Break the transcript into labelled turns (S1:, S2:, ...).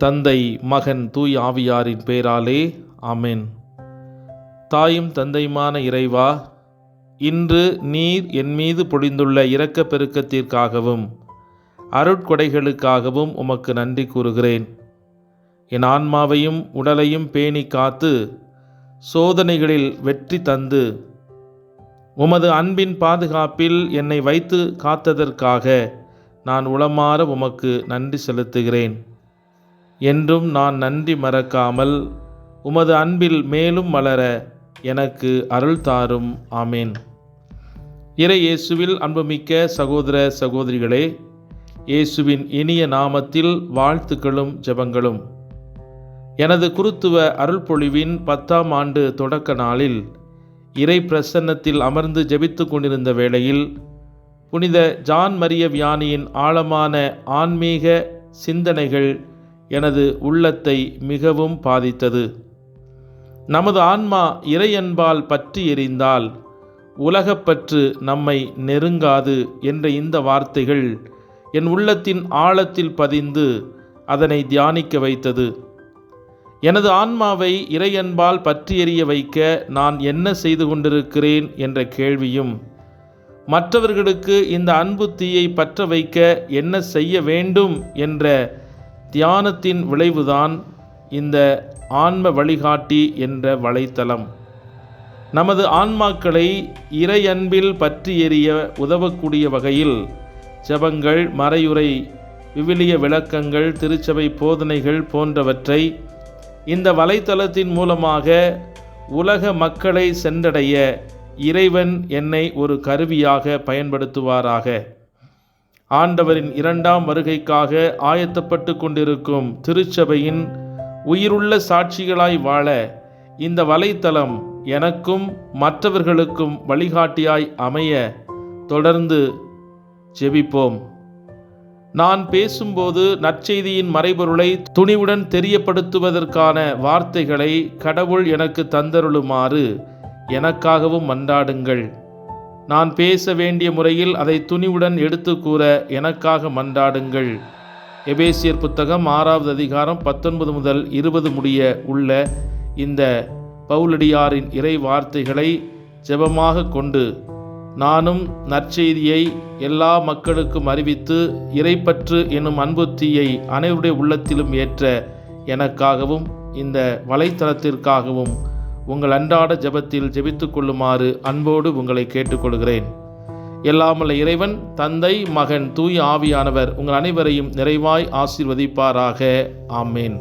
S1: தந்தை, மகன், தூய் ஆவியாரின் பெயராலே ஆமென். தாயும் தந்தையுமான இறைவா, இன்று நீர் என் மீது பொழிந்துள்ள இரக்கப் பெருக்கத்திற்காகவும் அருட்கொடைகளுக்காகவும் உமக்கு நன்றி கூறுகிறேன். என் ஆன்மாவையும் உடலையும் பேணி காத்து சோதனைகளில் வெற்றி தந்து உமது அன்பின் பாதுகாப்பில் என்னை வைத்து காத்ததற்காக நான் உளமாற உமக்கு நன்றி செலுத்துகிறேன். என்றும் நான் நன்றி மறக்காமல் உமது அன்பில் மேலும் வளர எனக்கு அருள் தாரும். ஆமேன். இறை இயேசுவில் அன்புமிக்க சகோதர சகோதரிகளே, இயேசுவின் இனிய நாமத்தில் வாழ்த்துக்களும் ஜெபங்களும். எனது குருத்துவ அருள்பொழிவின் 10ஆம் ஆண்டு தொடக்க நாளில் இறை பிரசன்னத்தில் அமர்ந்து ஜெபித்து கொண்டிருந்த வேளையில் புனித ஜான் மரிய வியானியின் ஆழமான ஆன்மீக சிந்தனைகள் எனது உள்ளத்தை மிகவும் பாதித்தது. நமது ஆன்மா இறையன்பால் பற்றி எரிந்தால் உலகப்பற்று நம்மை நெருங்காது என்ற இந்த வார்த்தைகள் என் உள்ளத்தின் ஆழத்தில் பதிந்து அதனை தியானிக்க வைத்தது. எனது ஆன்மாவை இறையன்பால் பற்றி எரிய வைக்க நான் என்ன செய்து கொண்டிருக்கிறேன் என்ற கேள்வியும், மற்றவர்களுக்கு இந்த அன்பு தீயை பற்ற வைக்க என்ன செய்ய வேண்டும் என்ற தியானத்தின் விளைவுதான் இந்த ஆன்ம வழிகாட்டி என்ற வலைத்தளம். நமது ஆன்மாக்களை இறையன்பில் பற்றி எரிய உதவக்கூடிய வகையில் ஜெபங்கள், மறையுரை, விவிலிய விளக்கங்கள், திருச்சபை போதனைகள் போன்றவற்றை இந்த வலைத்தளத்தின் மூலமாக உலக மக்களை சென்றடைய இறைவன் என்னை ஒரு கருவியாக பயன்படுத்துவாராக. ஆண்டவரின் 2ஆம் வருகைக்காக ஆயத்தப்பட்டு கொண்டிருக்கும் திருச்சபையின் உயிருள்ள சாட்சிகளாய் வாழ இந்த வலைத்தளம் எனக்கும் மற்றவர்களுக்கும் வழிகாட்டியாய் அமைய தொடர்ந்து ஜெபிப்போம். நான் பேசும்போது நற்செய்தியின் மறைபொருளை துணிவுடன் தெரியப்படுத்துவதற்கான வார்த்தைகளை கடவுள் எனக்கு தந்தருளுமாறு எனக்காகவும் மன்றாடுங்கள். நான் பேச வேண்டிய முறையில் அதை துணிவுடன் எடுத்து கூற எனக்காக மன்றாடுங்கள். எபேசியர் புத்தகம் 6வது அதிகாரம் 19 முதல் 20 முடிய உள்ள இந்த பவுலடியாரின் இறை வார்த்தைகளை ஜெபமாக கொண்டு நானும் நற்செய்தியை எல்லா மக்களுக்கும் அறிவித்து இறைப்பற்று என்னும் அன்பு தீயை அனைவருடைய உள்ளத்திலும் ஏற்ற எனக்காகவும் இந்த வலைத்தளத்திற்காகவும் உங்கள் அன்றாட ஜெபத்தில் ஜெபித்து கொள்ளுமாறு அன்போடு உங்களை கேட்டுக்கொள்கிறேன். எல்லாமல்ல இறைவன், தந்தை, மகன், தூய் ஆவியானவர் உங்கள் அனைவரையும் நிறைவாய் ஆசீர்வதிப்பாராக. ஆமேன்.